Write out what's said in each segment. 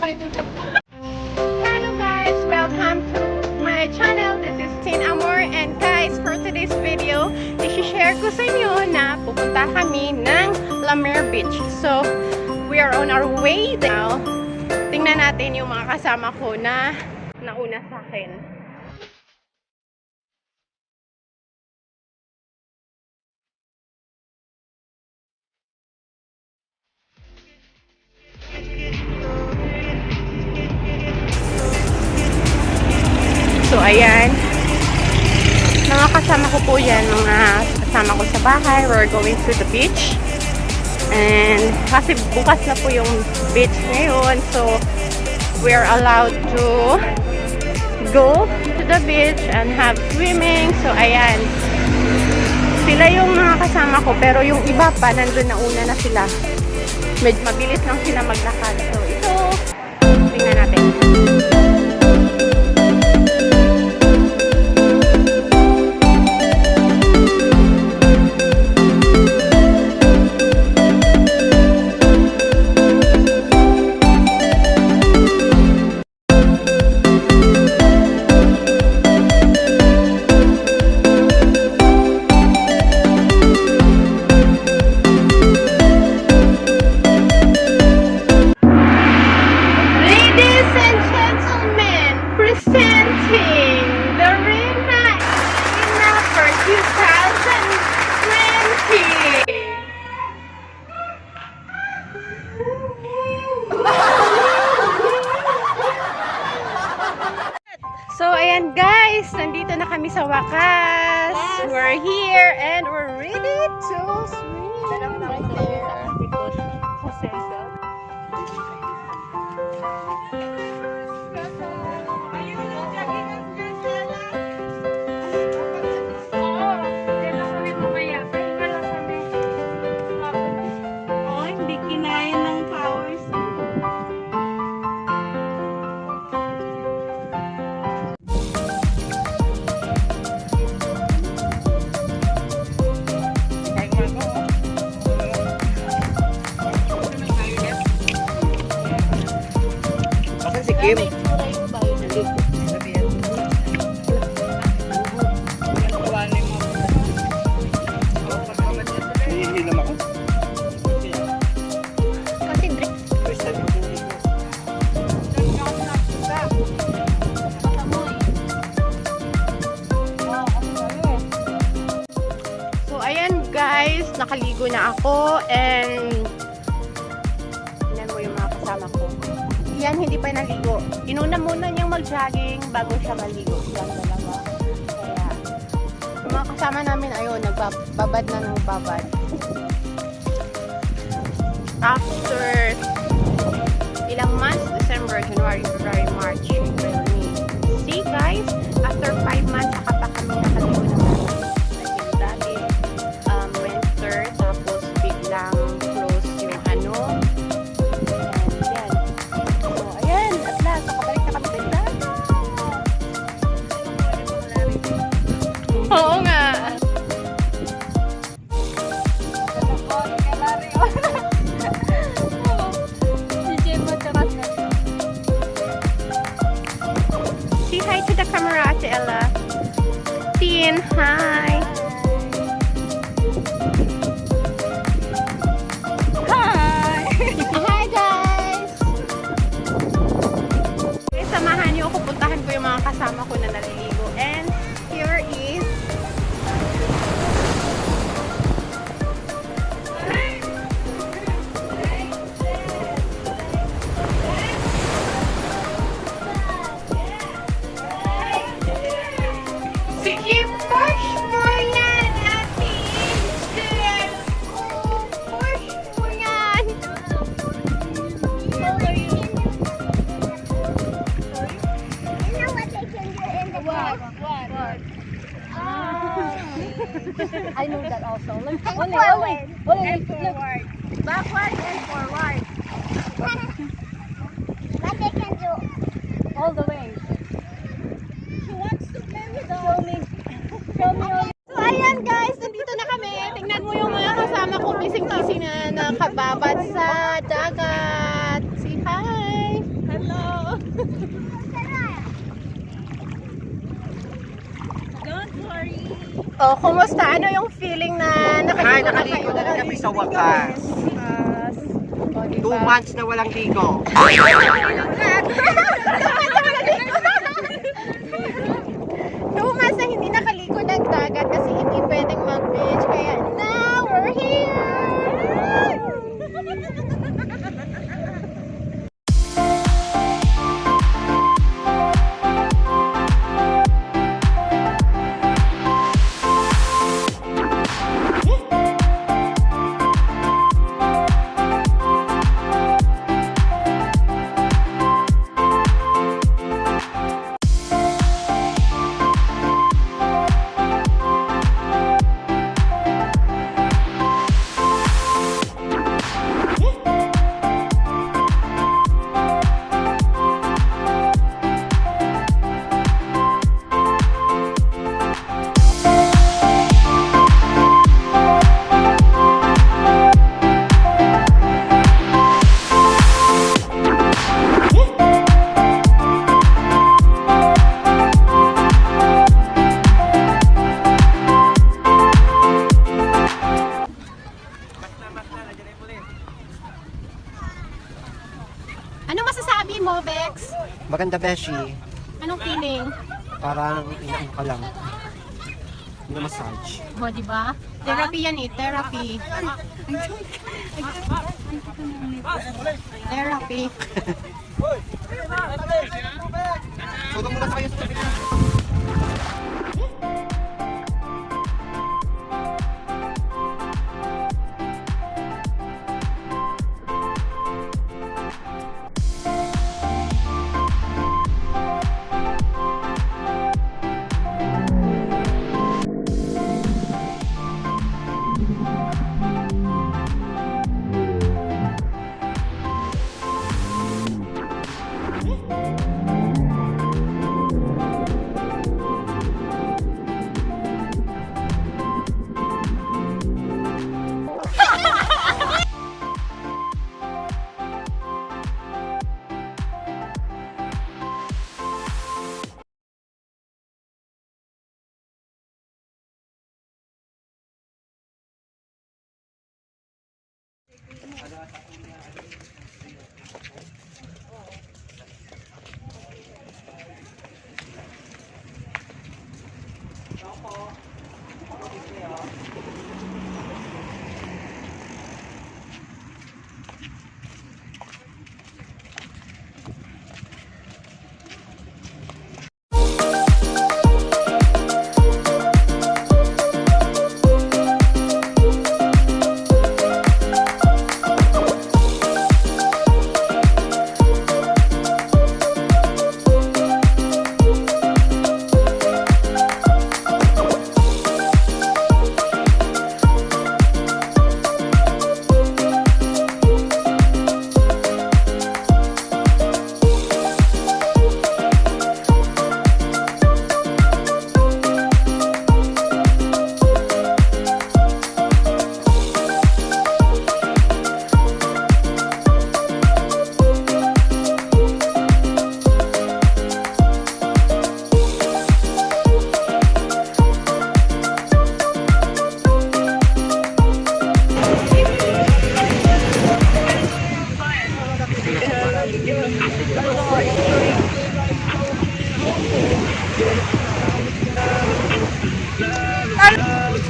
Hello guys, welcome to my channel. This is Tin Amor, and guys, for today's video, i-share ko sa inyo na pupunta kami ng La Mer Beach. So, we are on our way now. Tingnan natin yung mga kasama ko na nauna sa akin. So, ayan. Mga kasama ko po yan. Mga kasama ko sa bahay. We're going to the beach. And kasi bukas na po yung beach ngayon. So, we are allowed to go to the beach and have swimming. So, ayan. Sila yung mga kasama ko. Pero yung iba pa, nandun na una na sila. Medyo mabilis lang sila maglakad. So, ito. Tingnan natin. So, ayan guys, nandito na kami sa wakas. Yes. We're here and we're ready to swim. Right there. Oh, hindi kinaya ng powers. Kim. Hihilam ako. Kasi drink. So, ayan guys, nakaligo na ako and tingnan mo yung mga kasama ko. Yan, hindi pa naligo. Inuna muna niyang mag-jogging bago siya maligo. Yan, dalawa. Kaya, yung mga kasama namin, ayun, nagbabad na ng babad. After ilang months, December, January, February, March, April, May. See guys, after 5 months, saka pa kami nakaligo na namin. Like dati, winter, tapos biglang close yung ano. Oo nga. Say hi to the camera, Ate Ella. Tin, hi. Hi. Hi guys. Okay, samahan niyo ako. Puntahan ko yung mga kasama ko na naliligo. And here is sige, push mo yan, Ate Angel. Push mo yan. How are you? You know what they can do in the What? book? What? I know that also. And Only, forward. only, And forward. Backward and forward. What they can do. all the way. She wants to play with us. Show me. Show me all. So, ayan guys, nandito na kami. Tingnan mo yung mga kasama ko. Bising-bising na nakababad sa dagat. Say hi. Oh, kumusta? Ano yung feeling na nakaligo na kayo? na kami sa wakas. Oh, 2 months na walang ligo. 2 months na hindi nakaligo ng dagat kasi hindi pwedeng mag-beach. Kaya now we're here! Ano masasabi mo, Bex? Maganda, Beshi. Anong feeling? Parang inaano ka lang. Massage. O, di ba? Therapy yan eh, therapy. Therapy. Tulong muna sa kayo sa tabi.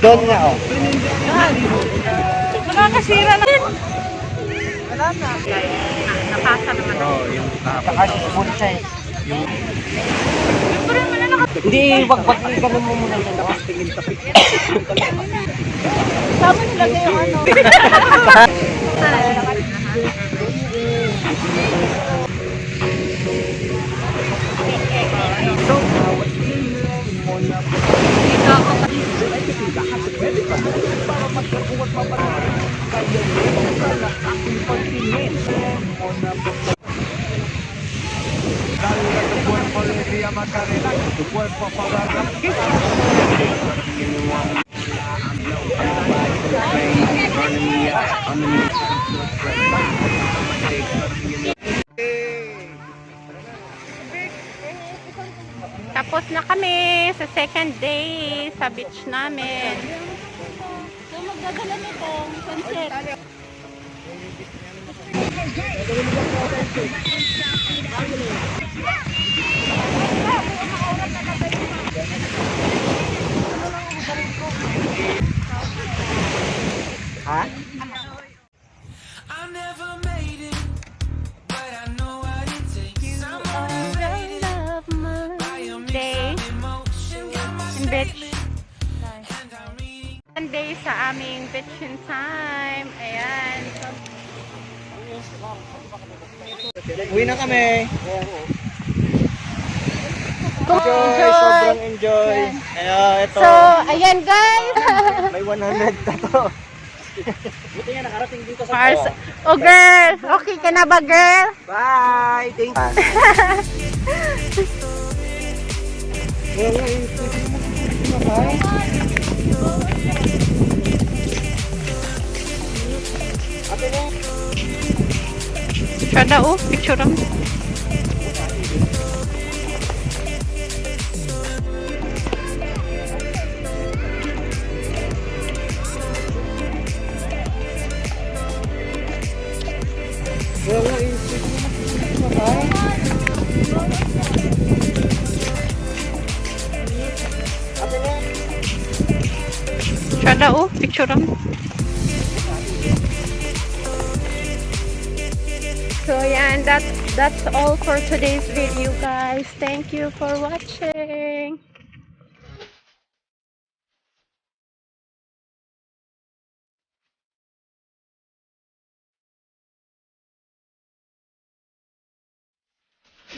Doon nga, oh. Nakakasira na. Wala na. Nakasa naman. Oo, yung nakapagod siya eh. Hindi, wag ganun mo muna yan. Tingin sa picture. Sama nilagay yung ano. Tapos na kami sa second day sa beach namin. So, magdadala nitong sunset. Ha? I never made it, but I know what it takes. I'm motivated by a mix Day of emotion. Got my in beach. and I'm reading. One day sa aming beaching time. Ayan. Uwi na kami. Enjoy! Sobrang enjoy. Ito. So, ayan guys. May 100 na to. Buti nga nakarating dito sa Mars. Oh girl, okay ka na ba girl? Bye! Thank Siya daw, picture lang. Siya daw, picture lang. So yan, that's all for today's video guys. Thank you for watching.